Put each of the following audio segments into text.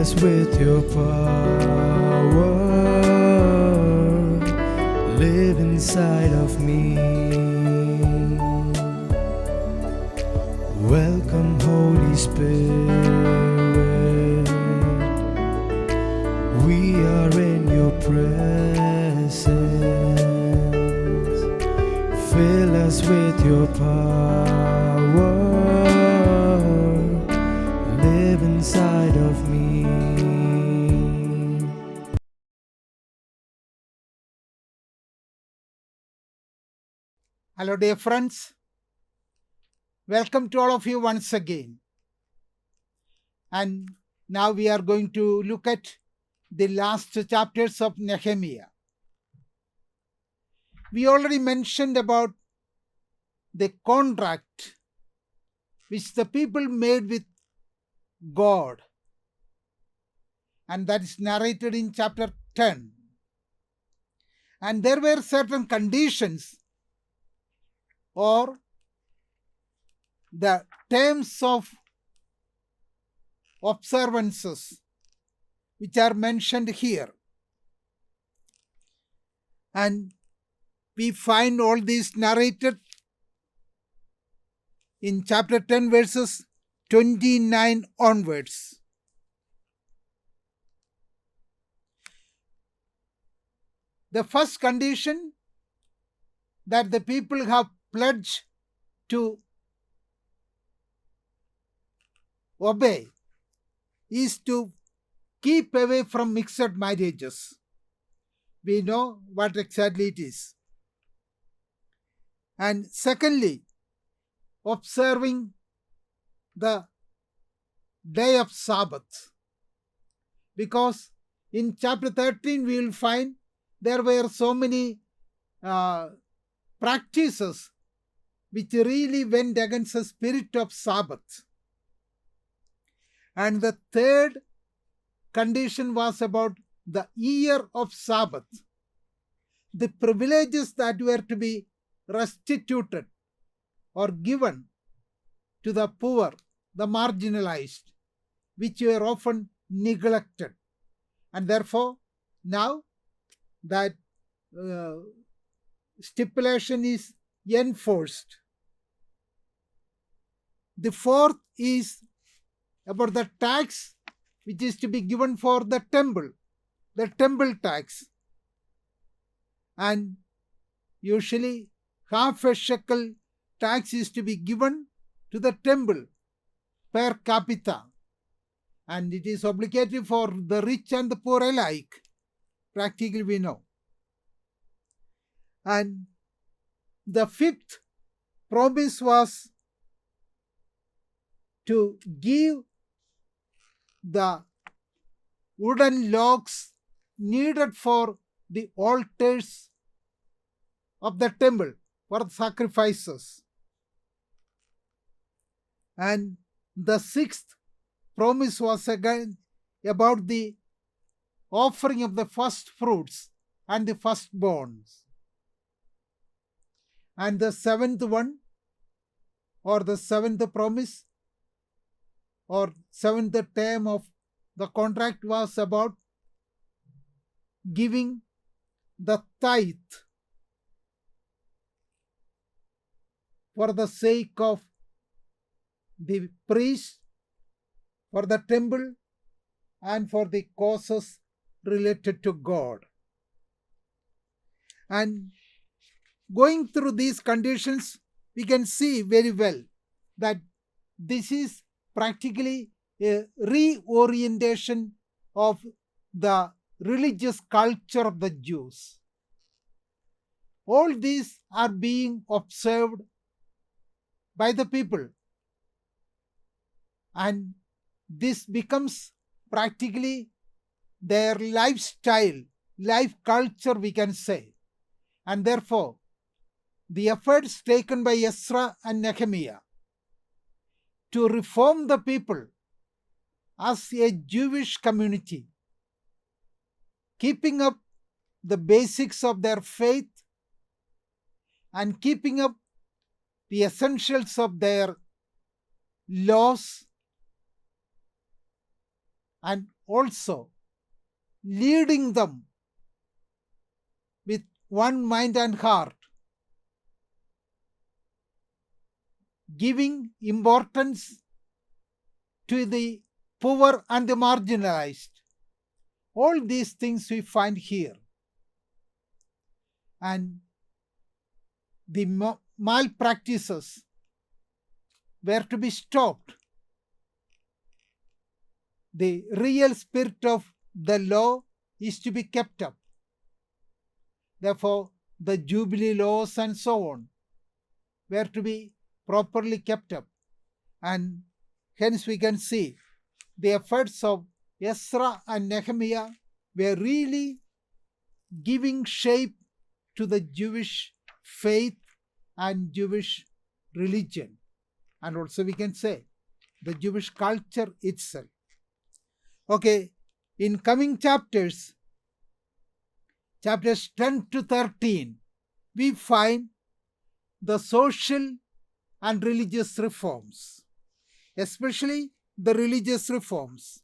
us with your power. Live inside of me. Welcome, Holy Spirit. We are in your presence. Fill us with your power. Live inside of me. Hello, dear friends. Welcome to all of you once again. And now we are going to look at the last chapters of Nehemiah. We already mentioned about the contract which the people made with God, and that is narrated in chapter 10. And there were certain conditions or the terms of observances which are mentioned here. And we find all these narrated in chapter 10 verses 29 onwards. The first condition that the people have pledged to obey is to keep away from mixed marriages. We know what exactly it is. And secondly, observing the day of Sabbath. Because in chapter 13 we will find there were so many practices which really went against the spirit of Sabbath. And the third condition was about the year of Sabbath, the privileges that were to be restituted or given to the poor, the marginalized, which were often neglected. And therefore, now that stipulation is enforced. The fourth is about the tax which is to be given for the temple tax. And usually half a shekel tax is to be given to the temple per capita. And it is obligatory for the rich and the poor alike. Practically we know. And the fifth promise was to give the wooden logs needed for the altars of the temple for sacrifices. And the sixth promise was again about the offering of the first fruits and the firstborns. And the seventh one, or the seventh promise, or seventh term of the contract was about giving the tithe for the sake of the priest, for the temple, and for the causes related to God. And going through these conditions, we can see very well that this is practically a reorientation of the religious culture of the Jews. All these are being observed by the people, and this becomes practically their lifestyle, life culture, we can say. And therefore, the efforts taken by Ezra and Nehemiah to reform the people as a Jewish community, keeping up the basics of their faith and keeping up the essentials of their laws and also leading them with one mind and heart, giving importance to the poor and the marginalized. All these things we find here. And the malpractices were to be stopped. The real spirit of the law is to be kept up. Therefore, the Jubilee laws and so on were to be properly kept up. And hence we can see the efforts of Ezra and Nehemiah were really giving shape to the Jewish faith and Jewish religion. And also we can say the Jewish culture itself. Okay, in coming chapters 10 to 13, we find the social and religious reforms, especially the religious reforms.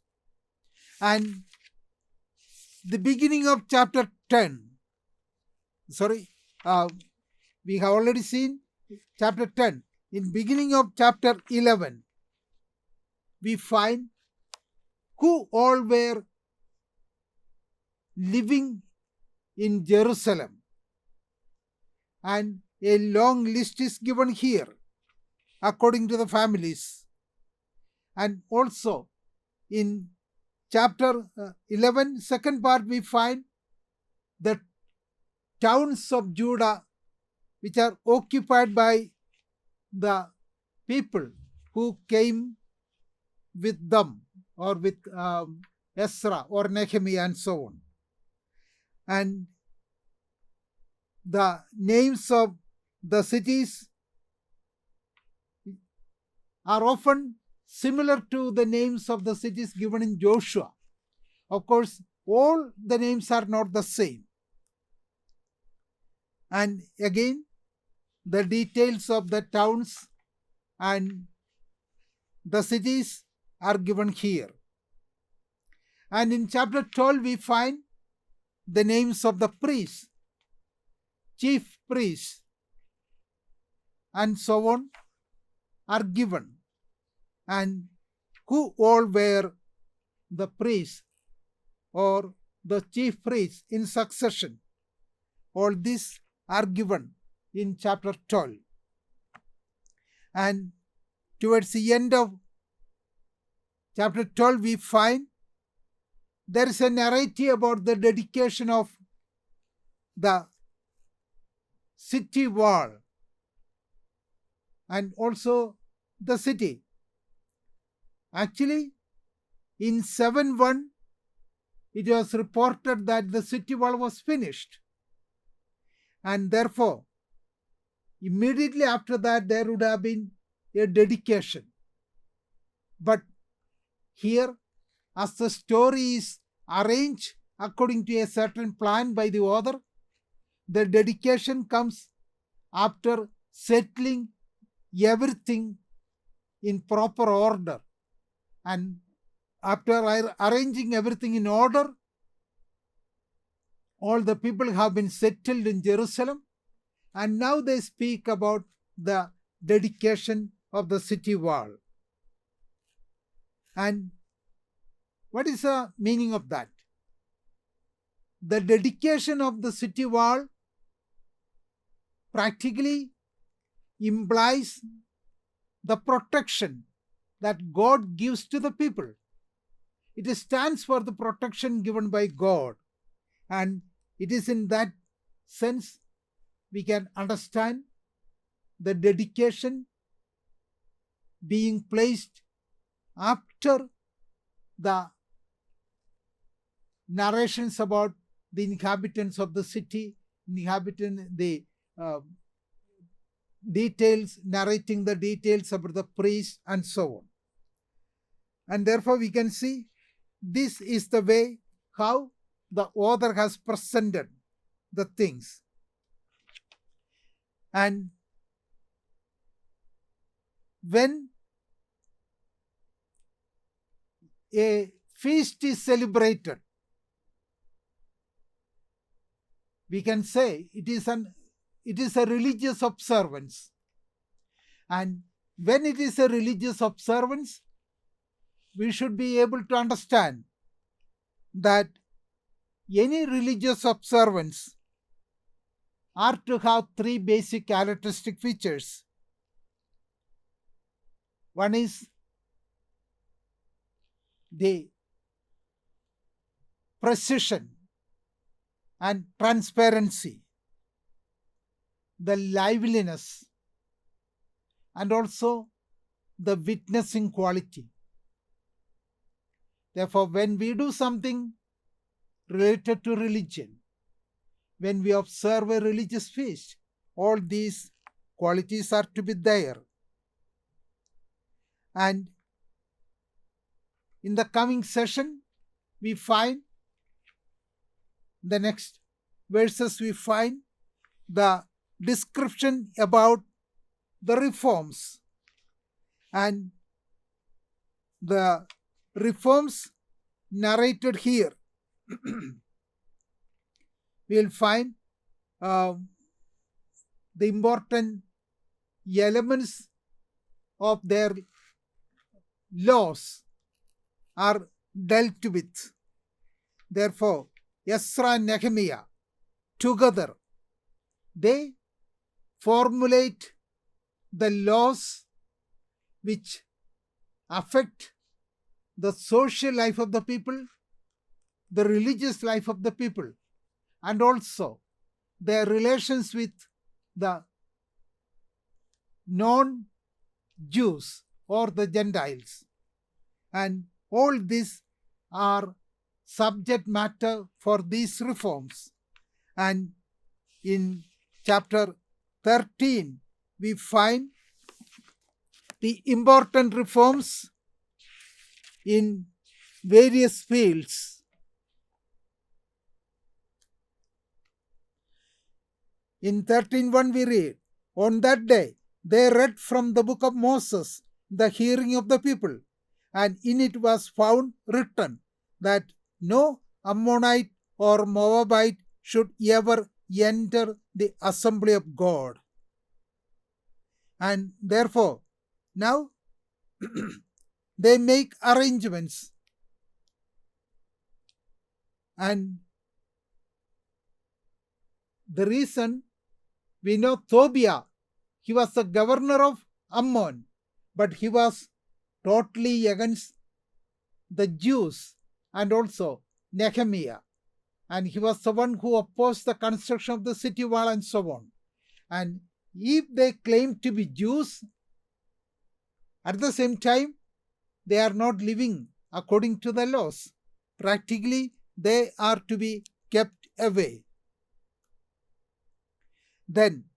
And the beginning of chapter 10, we have already seen chapter 10. In beginning of chapter 11, we find who all were living in Jerusalem. And a long list is given here according to the families. And also in chapter 11, second part, we find the towns of Judah which are occupied by the people who came with them or with Ezra or Nehemiah and so on. And the names of the cities are often similar to the names of the cities given in Joshua. Of course, all the names are not the same. And again, the details of the towns and the cities are given here. And in chapter 12, we find the names of the priests, chief priests, and so on are given. And who all were the priests or the chief priests in succession. All these are given in chapter 12. And towards the end of chapter 12, we find there is a narrative about the dedication of the city wall and also the city. Actually, in 7:1, it was reported that the city wall was finished. And therefore, immediately after that, there would have been a dedication. But here, as the story is arranged according to a certain plan by the author, the dedication comes after settling everything in proper order. And after arranging everything in order, all the people have been settled in Jerusalem, and now they speak about the dedication of the city wall. And what is the meaning of that? The dedication of the city wall practically implies the protection that God gives to the people. It stands for the protection given by God. And it is in that sense we can understand the dedication being placed after the narrations about the inhabitants of the city, the details, narrating the details about the priest and so on. And therefore we can see this is the way how the author has presented the things. And when a feast is celebrated, we can say it is a religious observance. And when it is a religious observance, we should be able to understand that any religious observance are to have three basic characteristic features. One is the precision and transparency, the liveliness, and also the witnessing quality. Therefore, when we do something related to religion, when we observe a religious feast, all these qualities are to be there. And in the coming session, we find the next verses, we find the description about the reforms. And the reforms narrated here, we will find the important elements of their laws are dealt with. Therefore, Ezra and Nehemiah together, they formulate the laws which affect the social life of the people, the religious life of the people, and also their relations with the non-Jews or the Gentiles. And all these are subject matter for these reforms. And in chapter 13, we find the important reforms in various fields. In 13:1 we read, "On that day they read from the book of Moses the hearing of the people, and in it was found written that no Ammonite or Moabite should ever enter the assembly of God." And therefore, now they make arrangements. And the reason, we know Tobiah, he was the governor of Ammon, but he was totally against the Jews, and also Nehemiah. And he was the one who opposed the construction of the city wall and so on. And if they claim to be Jews, at the same time, they are not living according to the laws. Practically, they are to be kept away. Then,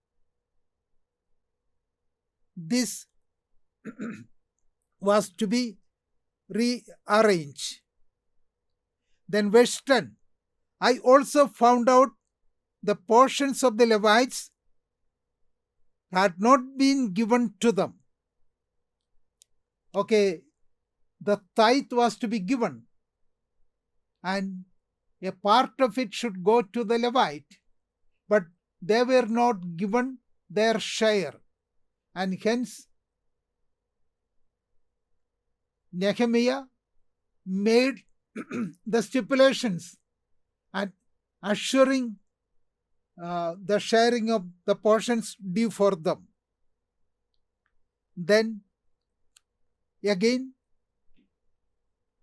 this was to be rearranged. Then verse 10, "I also found out the portions of the Levites had not been given to them." Okay, the tithe was to be given, and a part of it should go to the Levite, but they were not given their share, and hence Nehemiah made the stipulations and assuring the sharing of the portions due for them. Then again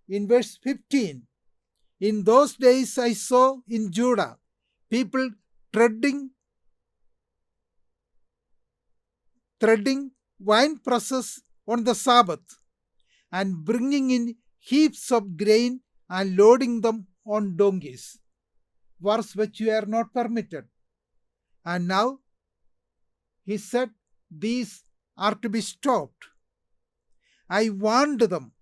in verse 15, "In those days I saw in Judah people treading wine presses on the Sabbath, and bringing in heaps of grain and loading them on donkeys, works which were not permitted. And now he said these are to be stopped. I warned them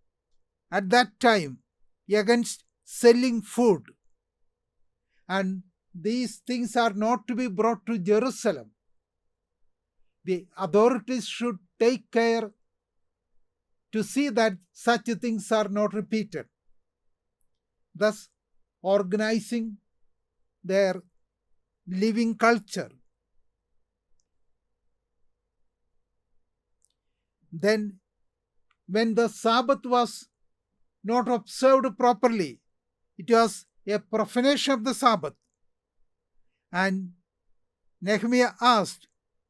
at that time against selling food, and these things are not to be brought to Jerusalem. The authorities should take care to see that such things are not repeated. thus organizing their living culture. Then, when the Sabbath was not observed properly, it was a profanation of the Sabbath. And Nehemiah asked,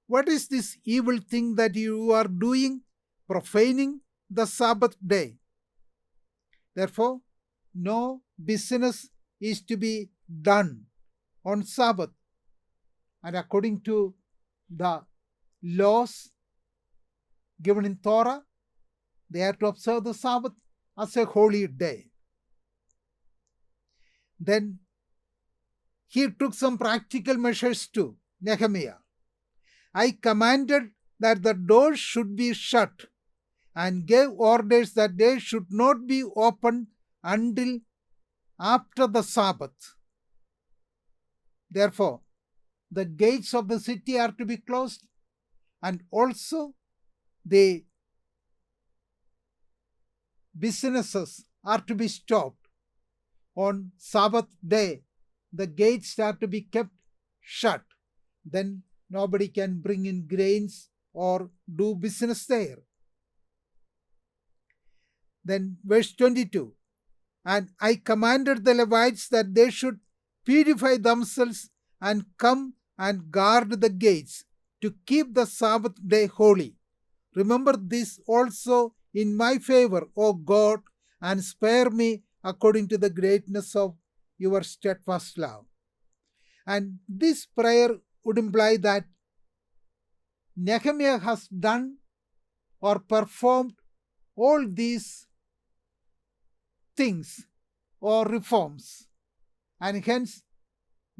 "What is this evil thing that you are doing, profaning the Sabbath day?" Therefore, no business is to be done on Sabbath. And according to the laws given in Torah, they are to observe the Sabbath as a holy day. Then he took some practical measures too, Nehemiah. "I commanded that the doors should be shut and gave orders that they should not be opened until after the Sabbath. Therefore, the gates of the city are to be closed, and also the businesses are to be stopped. On Sabbath day, the gates are to be kept shut. Then nobody can bring in grains or do business there." Then verse 22, "And I commanded the Levites that they should purify themselves and come and guard the gates to keep the Sabbath day holy. Remember this also in my favor, O God, and spare me according to the greatness of your steadfast love." And this prayer would imply that Nehemiah has done or performed all these things or reforms, and hence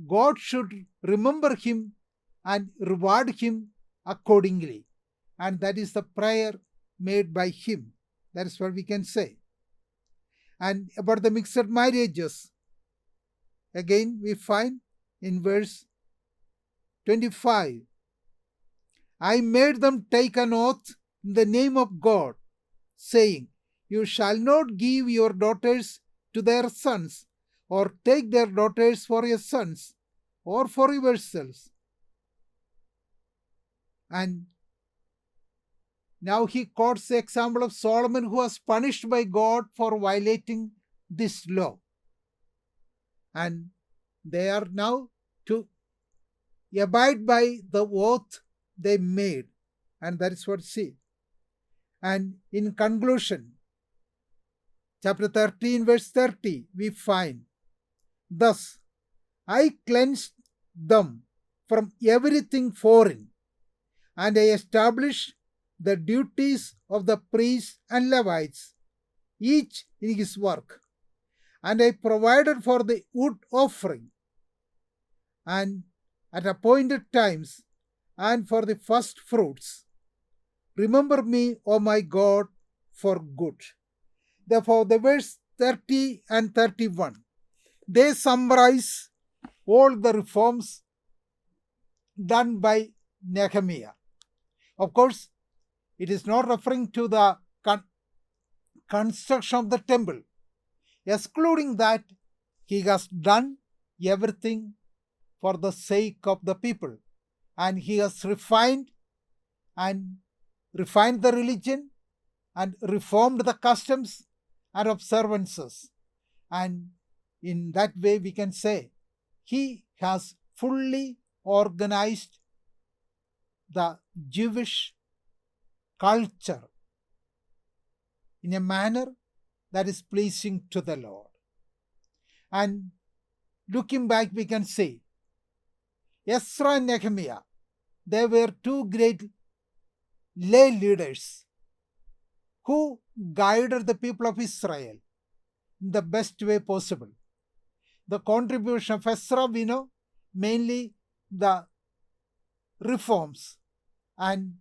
God should remember him and reward him accordingly. And that is the prayer made by him. That is what we can say. And about the mixed marriages, again we find in verse 25, "I made them take an oath in the name of God, saying, You shall not give your daughters to their sons, or take their daughters for your sons, or for yourselves." And now he quotes the example of Solomon, who was punished by God for violating this law. And they are now to abide by the oath they made. And that is what we see. And in conclusion, chapter 13, verse 30, we find, "Thus I cleansed them from everything foreign, and I established the duties of the priests and Levites, each in his work. And I provided for the wood offering, and at appointed times, and for the first fruits. Remember me, O my God, for good." Therefore, the verse 30 and 31, they summarize all the reforms done by Nehemiah. Of course, it is not referring to the construction of the temple. Excluding that, he has done everything for the sake of the people. And he has refined the religion and reformed the customs and observances. And in that way, we can say he has fully organized the Jewish culture in a manner that is pleasing to the Lord. And looking back, we can say Ezra and Nehemiah, they were two great lay leaders who guided the people of Israel in the best way possible. The contribution of Ezra, we know, mainly the reforms, and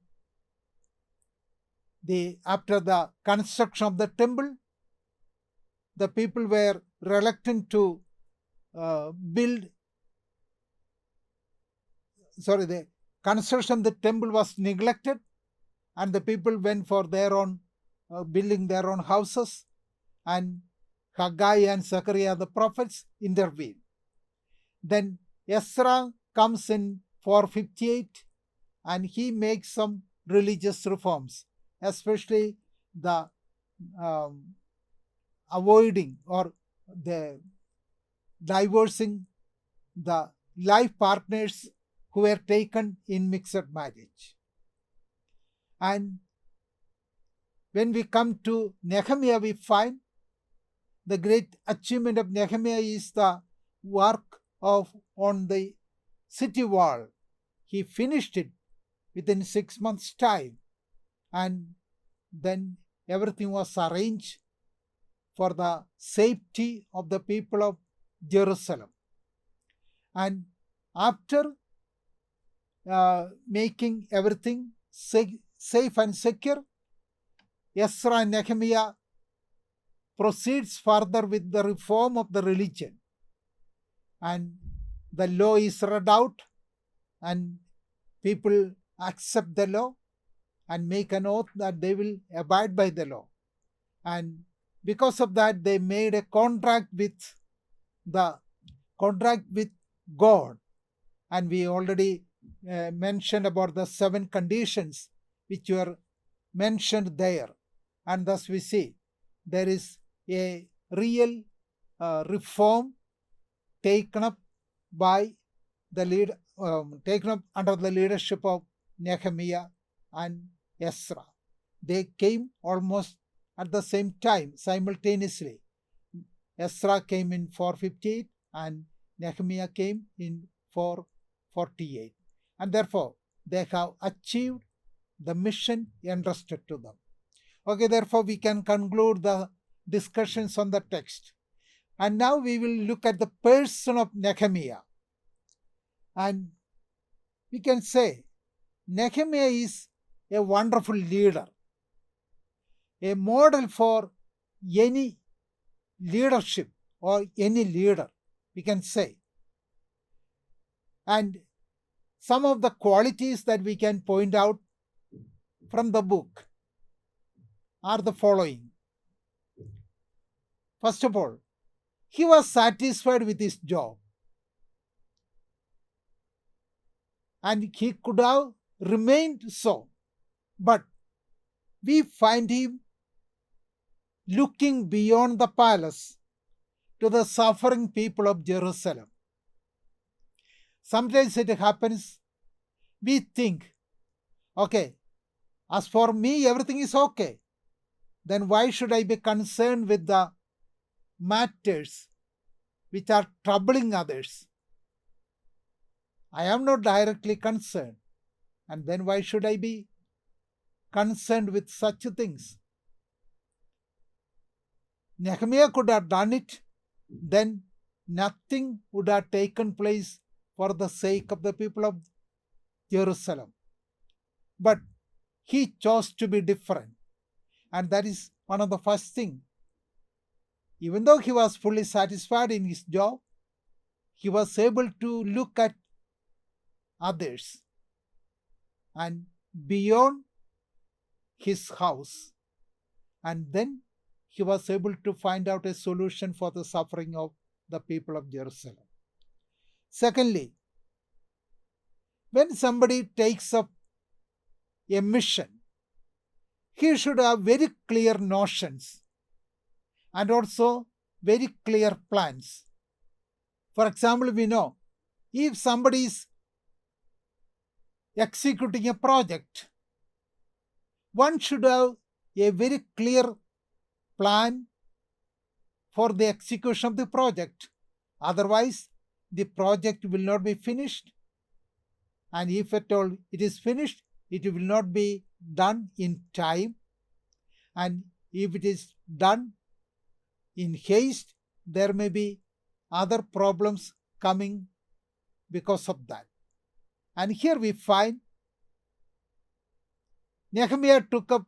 after the construction of the temple, the people were reluctant to the construction of the temple was neglected, and the people went for their own building their own houses, and Haggai and Zechariah the prophets intervene. Then Ezra comes in 458 and he makes some religious reforms, especially the avoiding or the divorcing the life partners who were taken in mixed marriage. And when we come to Nehemiah, we find the great achievement of Nehemiah is the work on the city wall. He finished it within 6 months' time, and then everything was arranged for the safety of the people of Jerusalem. And after making everything safe and secure, Ezra and Nehemiah proceeds further with the reform of the religion. And the law is read out, and people accept the law and make an oath that they will abide by the law. And because of that, they made a contract with God. And we already mentioned about the 7 conditions which were mentioned there. And thus we see there is a real reform taken up by taken up under the leadership of Nehemiah and Ezra. They came almost at the same time, simultaneously. Ezra came in 458 and Nehemiah came in 448. And therefore, they have achieved the mission entrusted to them. Okay, therefore, we can conclude the discussions on the text. And now we will look at the person of Nehemiah. And we can say Nehemiah is a wonderful leader, a model for any leadership or any leader, we can say. And some of the qualities that we can point out from the book are the following. First of all, he was satisfied with his job. And he could have remained so. But we find him looking beyond the palace to the suffering people of Jerusalem. Sometimes it happens, we think, okay, as for me, everything is okay. Then why should I be concerned with the matters which are troubling others? I am not directly concerned. And then why should I be concerned with such things? Nehemiah could have done it, then nothing would have taken place for the sake of the people of Jerusalem. But he chose to be different. And that is one of the first things. Even though he was fully satisfied in his job, he was able to look at others and beyond his house. And then he was able to find out a solution for the suffering of the people of Jerusalem. Secondly, when somebody takes up a mission, he should have very clear notions and also very clear plans. For example, we know if somebody is executing a project, one should have a very clear plan for the execution of the project. Otherwise, the project will not be finished. And if at all it is finished, it will not be done in time. And if it is done in haste, there may be other problems coming because of that. And here we find Nehemiah took up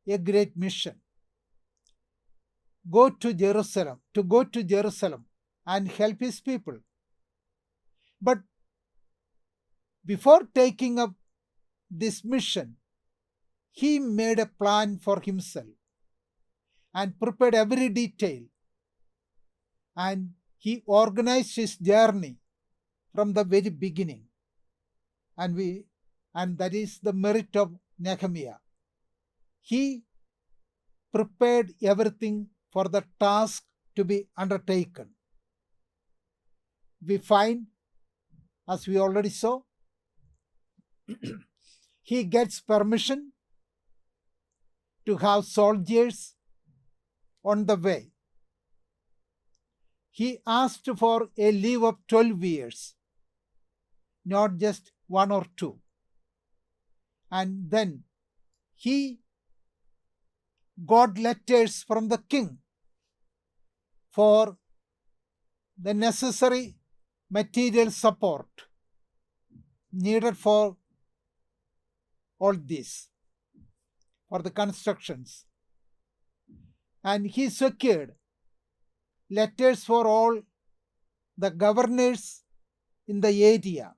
a great mission. Go to Jerusalem and help his people. But before taking up this mission, he made a plan for himself and prepared every detail and he organized his journey from the very beginning. And that is the merit of Nehemiah. He prepared everything for the task to be undertaken. We find, as we already saw, he gets permission to have soldiers on the way. He asked for a leave of 12 years, not just 1 or 2. And then he got letters from the king for the necessary material support needed for all this, for the constructions. And he secured letters for all the governors in the area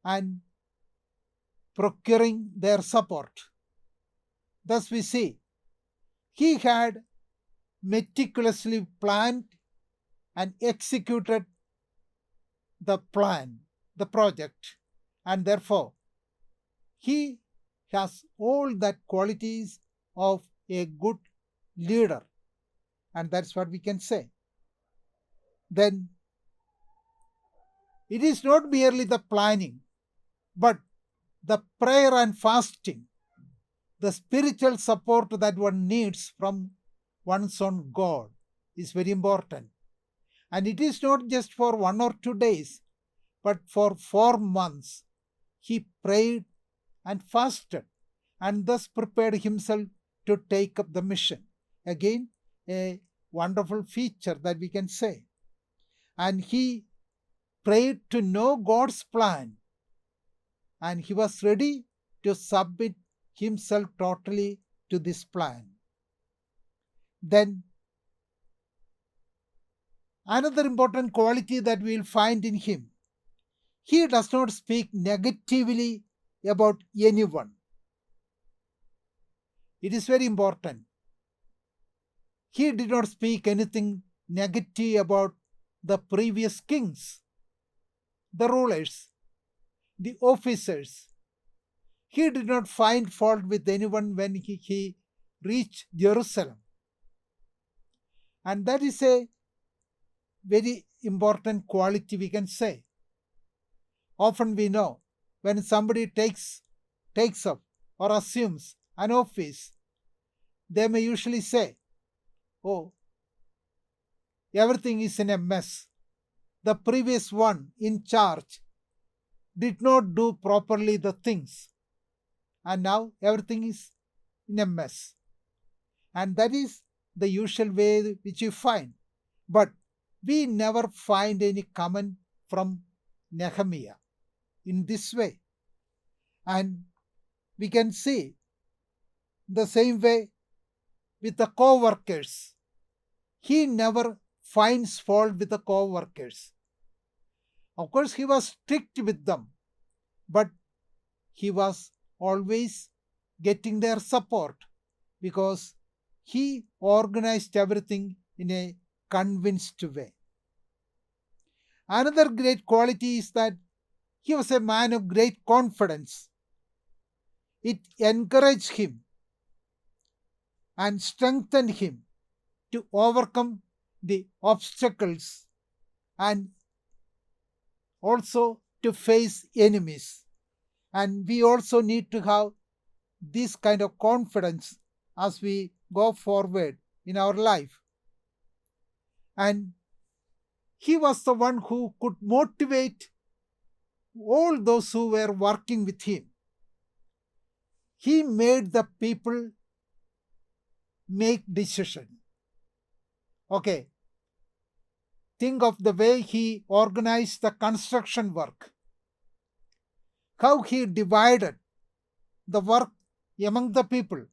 and procuring their support. Thus we see he had meticulously planned and executed the plan, the project, and therefore he has all that qualities of a good leader, and that's what we can say. Then it is not merely the planning, but the prayer and fasting, the spiritual support that one needs from one's own God is very important. And it is not just for 1 or 2 days, but for 4 months. He prayed and fasted and thus prepared himself to take up the mission. Again, a wonderful feature that we can say. And he prayed to know God's plan, and he was ready to submit himself totally to this plan. Then another important quality that we will find in him, he does not speak negatively about anyone. It is very important. He did not speak anything negative about the previous kings, the rulers, the officers. He did not find fault with anyone when he reached Jerusalem. And that is a very important quality we can say. Often we know when somebody takes up or assumes an office, they may usually say, oh, everything is in a mess. The previous one in charge did not do properly the things, and now everything is in a mess. And that is the usual way which you find. But we never find any comment from Nehemiah in this way. And we can see the same way with the co-workers. He never finds fault with the co-workers. Of course, he was strict with them, but he was always getting their support because he organized everything in a convinced way. Another great quality is that he was a man of great confidence. It encouraged him and strengthened him to overcome the obstacles and also to face enemies. And we also need to have this kind of confidence as we go forward in our life. And he was the one who could motivate all those who were working with him. He made the people make decisions. Okay, think of the way he organized the construction work, how he divided the work among the people,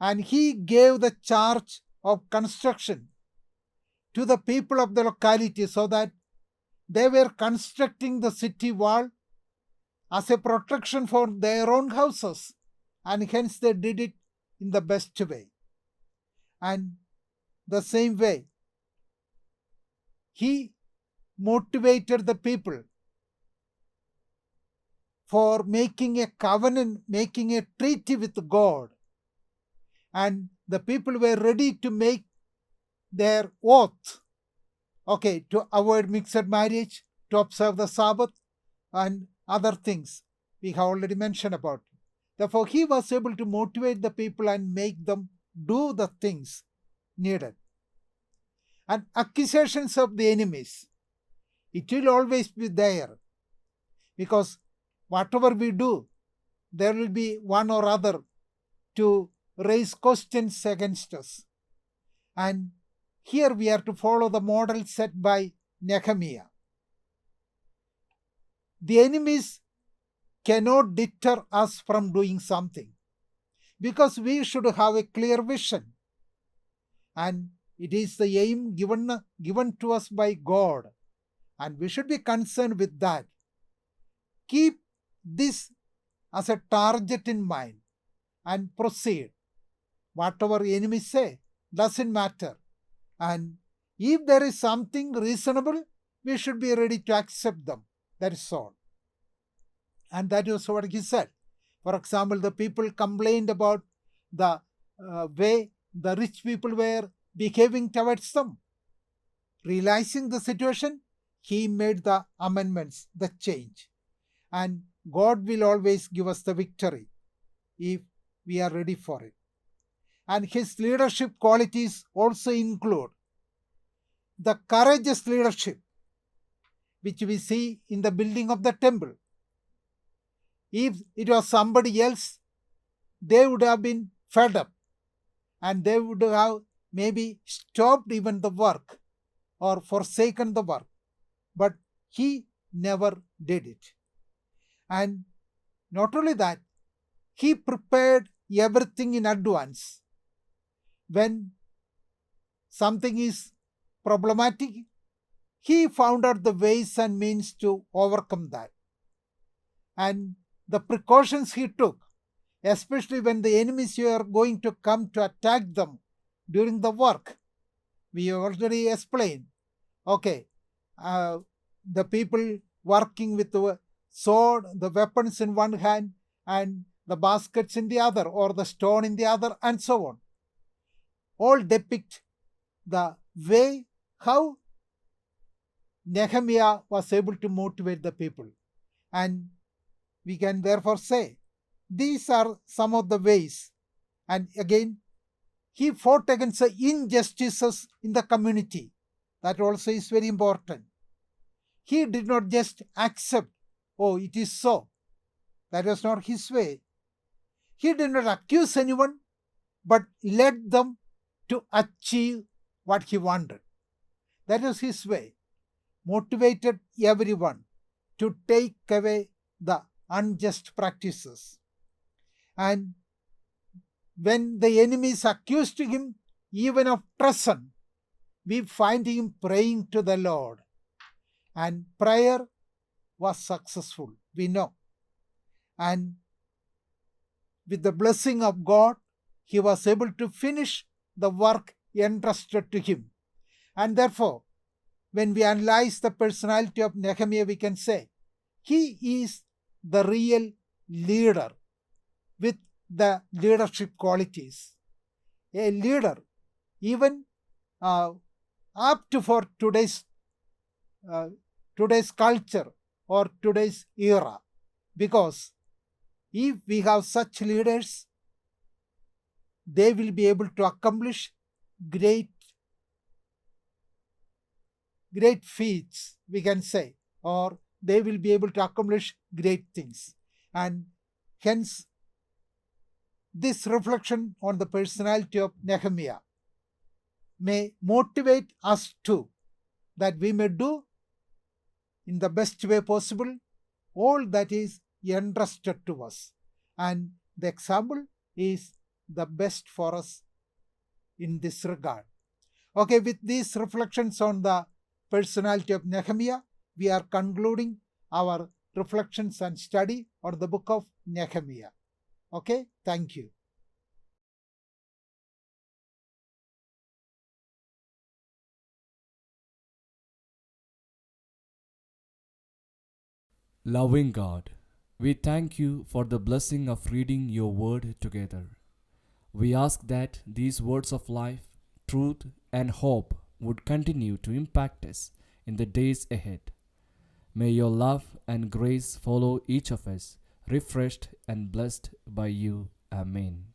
and he gave the charge of construction to the people of the locality so that they were constructing the city wall as a protection for their own houses, and hence they did it in the best way. And the same way, he motivated the people for making a covenant, making a treaty with God. And the people were ready to make their oath, to avoid mixed marriage, to observe the Sabbath, and other things we have already mentioned about. Therefore, he was able to motivate the people and make them do the things needed. And accusations of the enemies, it will always be there, because whatever we do, there will be one or other to raise questions against us. And here we are to follow the model set by Nehemiah. The enemies cannot deter us from doing something, because we should have a clear vision. And it is the aim given to us by God, and we should be concerned with that. Keep this as a target in mind and proceed. Whatever enemies say doesn't matter. And if there is something reasonable, we should be ready to accept them. That is all. And that is what he said. For example, the people complained about the way the rich people were behaving towards them. Realizing the situation, he made the amendments, the change. And God will always give us the victory if we are ready for it. And his leadership qualities also include the courageous leadership, which we see in the building of the temple. If it was somebody else, they would have been fed up and they would have maybe stopped even the work or forsaken the work. But he never did it. And not only that, he prepared everything in advance. When something is problematic, he found out the ways and means to overcome that. And the precautions he took, especially when the enemies were going to come to attack them during the work, we already explained. The people working with the sword, the weapons in one hand, and the baskets in the other, or the stone in the other, and so on. All depict the way how Nehemiah was able to motivate the people. And we can therefore say these are some of the ways. And again, he fought against the injustices in the community. That also is very important. He did not just accept, it is so. That was not his way. He did not accuse anyone, but led them to achieve what he wanted. That was his way. Motivated everyone to take away the unjust practices. And when the enemies accused him even of treason, we find him praying to the Lord. And prayer was successful, we know. And with the blessing of God, he was able to finish the work entrusted to him. And therefore, when we analyze the personality of Nehemiah, we can say he is the real leader with the leadership qualities. A leader, even apt for today's culture or today's era. Because if we have such leaders, they will be able to accomplish great feats, we can say, or they will be able to accomplish great things. And hence, this reflection on the personality of Nehemiah may motivate us too, that we may do in the best way possible all that is entrusted to us. And the example is the best for us in this regard. With these reflections on the personality of Nehemiah, we are concluding our reflections and study on the book of Nehemiah. Thank you. Loving God, we thank you for the blessing of reading your word together. We ask that these words of life, truth, and hope would continue to impact us in the days ahead. May your love and grace follow each of us, refreshed and blessed by you. Amen.